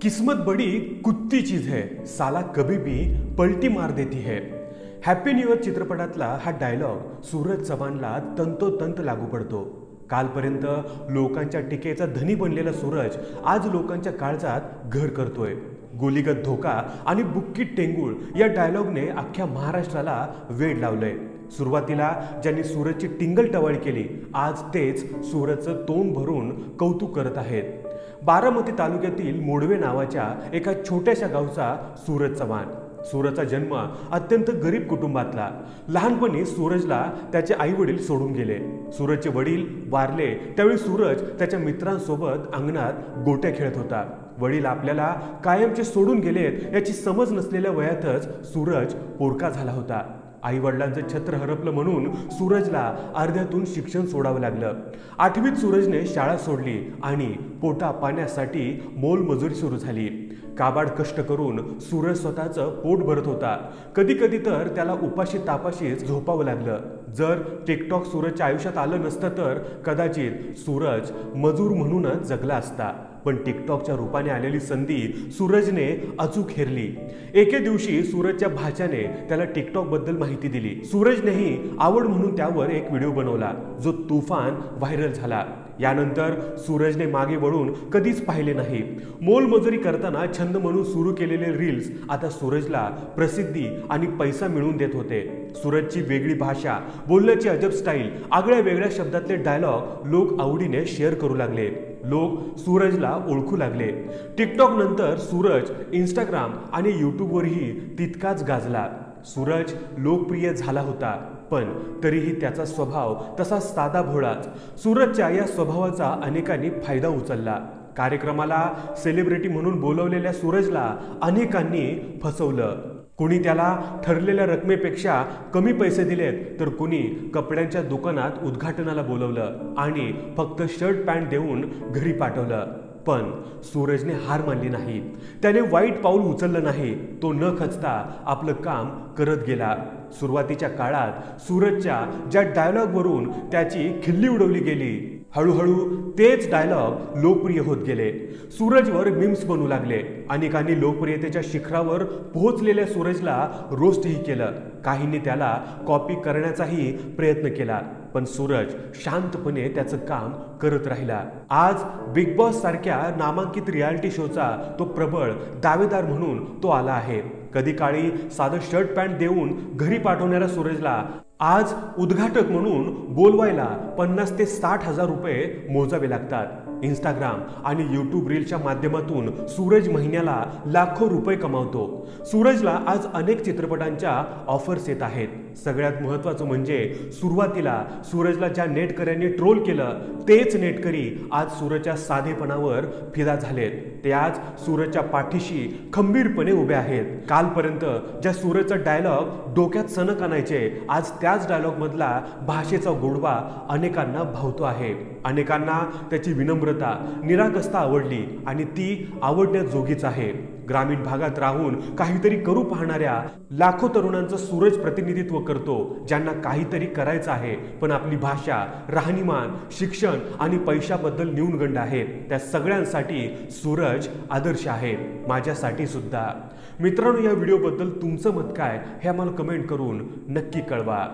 किस्मत बड़ी कुत्ती चीज है, साला कभी भी पलटी मार देती है। हॅपी न्यू इयर चित्रपटातला हा डायलॉग सूरज चव्हाणला तंतोतंत लागू पडतो। कालपर्यंत लोकांच्या टीकेचा धनी बनलेला सूरज आज लोकांच्या काळजात घर करतोय। गोलीगत धोका आणि बुक्की टेंगुळ या डायलॉगने अख्ख्या महाराष्ट्राला वेड लावलंय। सुरुवातीला ज्यांनी सूरजची टिंगल टवाळी केली, आज तेच सूरजचं तोंड भरून कौतुक करत आहेत। बारामती तालुक्यातील मोडवे नावाच्या एका छोट्याशा गावचा सूरज चव्हाण। सूरजचा जन्म अत्यंत गरीब कुटुंबातला। लहानपणी सूरजला त्याचे आई वडील सोडून गेले। सूरजचे वडील वारले त्यावेळी सूरज त्याच्या मित्रांसोबत अंगणात गोट्या खेळत होता। वडील आपल्याला कायमचे सोडून गेलेत याची समज नसलेल्या वयातच सूरज पोरका झाला होता। आई वडिलांचं छत्र हरपलं म्हणून सूरजला अर्ध्यातून शिक्षण सोडावं लागलं। 8वीत सूरजने शाळा सोडली आणि पोटा पाण्यासाठी मोलमजुरी सुरू झाली। काबाड कष्ट करून सूरज स्वतःचं पोट भरत होता। कधी कधी तर त्याला उपाशी तापाशीच झोपावं लागलं। जर टिकटॉक सूरजच्या आयुष्यात आलं नसतं तर कदाचित सूरज मजूर म्हणूनच जगला असता। पण टिकटॉकच्या रूपाने आलेली संधी सूरजने अचूक हेरली। एके दिवशी सूरजच्या भाच्याने त्याला टिकटॉक बद्दल माहिती दिली। सूरजनेही आवड म्हणून त्यावर एक व्हिडिओ बनवला जो तुफान व्हायरल झाला। यानंतर सूरजने मागे वळून कधीच पाहिले नाही। मोलमजुरी करताना छंद म्हणून सुरू केलेले रील्स आता सूरजला प्रसिद्धी आणि पैसा मिळवून देत होते। सूरजची वेगळी भाषा, बोलण्याची अजब स्टाईल, आगळ्या वेगळ्या शब्दातले डायलॉग लोक आवडीने शेअर करू लागले। लोक सूरजला ओळखू लागले। टिकटॉक नंतर सूरज इंस्टाग्राम आणि यूट्यूबवरही तितकाच गाजला। सूरज लोकप्रिय झाला होता, पण तरीही त्याचा स्वभाव तसा साधा भोळाच। सूरजच्या या स्वभावाचा अनेकांनी फायदा उचलला। कार्यक्रमाला सेलिब्रिटी म्हणून बोलवलेल्या सूरजला अनेकांनी फसवलं। कुणी त्याला ठरलेल्या रकमेपेक्षा कमी पैसे दिलेत, तर कुणी कपड्यांच्या दुकानात उद्घाटनाला बोलवलं आणि फक्त शर्ट पॅन्ट देऊन घरी पाठवलं। पण सूरजने हार मानली नाही। त्याने वाईट पाऊल उचललं नाही। तो न खचता आपलं काम करत गेला। सुरुवातीच्या काळात सूरजच्या ज्या डायलॉगवरून त्याची खिल्ली उडवली गेली, हळूहळू तेच डायलॉग लोकप्रिय होत गेले। सूरजवर मीम्स बनू लागले। अनेकांनी लोकप्रियतेच्या शिखरावर पोहोचलेल्या सूरजला रोस्टही केलं। काहींनी त्याला कॉपी करण्याचाही प्रयत्न केला, पण सूरज शांतपणे त्याचं काम करत राहिला। आज बिग बॉस सारख्या नामांकित रियालिटी शोचा तो प्रबळ दावेदार म्हणून तो आला आहे। कधी काळी साधं शर्ट पॅन्ट देऊन घरी पाठवणाऱ्या सूरजला आज उद्घाटक म्हणून बोलवायला 50 ते 60 हजार रुपये मोजावे लागतात। इंस्टाग्राम आणि यूट्यूब रीलच्या माध्यमातून सूरज महिन्याला लाखो रुपये कमावतो। सूरजला आज अनेक चित्रपटांच्या ऑफर्स येत आहेत। सगळ्यात महत्त्वाचं म्हणजे सुरुवातीला सूरजला ज्या नेटकऱ्यांनी ट्रोल केलं, तेच नेटकरी आज सूरजच्या साधेपणावर फिदा झालेत। ते आज सूरजच्या पाठीशी खंबीरपणे उभे आहेत। कालपर्यंत ज्या सूरजचा डायलॉग डोक्यात सनक आणायचे, आज त्याच डायलॉग मधला भाषेचा गोडवा अनेकांना भावतो आहे। अनेकांना त्याची विनम्रता, निरागसता आवडली आणि ती आवडण्याजोगीच आहे। ग्रामीण भागात राहून काहीतरी करू पाहणाऱ्या लाखो तरुणांचं सूरज प्रतिनिधित्व करतो, ज्यांना काहीतरी करायचं आहे, पण आपली भाषा, राहणीमान, शिक्षण आणि पैशाबद्दल न्यूनगंड आहेत। त्या सगळ्यांसाठी सूरज आदर्श आहे, माझ्यासाठी सुद्धा। मित्रांनो, या व्हिडिओबद्दल तुमचं मत काय हे आम्हाला कमेंट करून नक्की कळवा।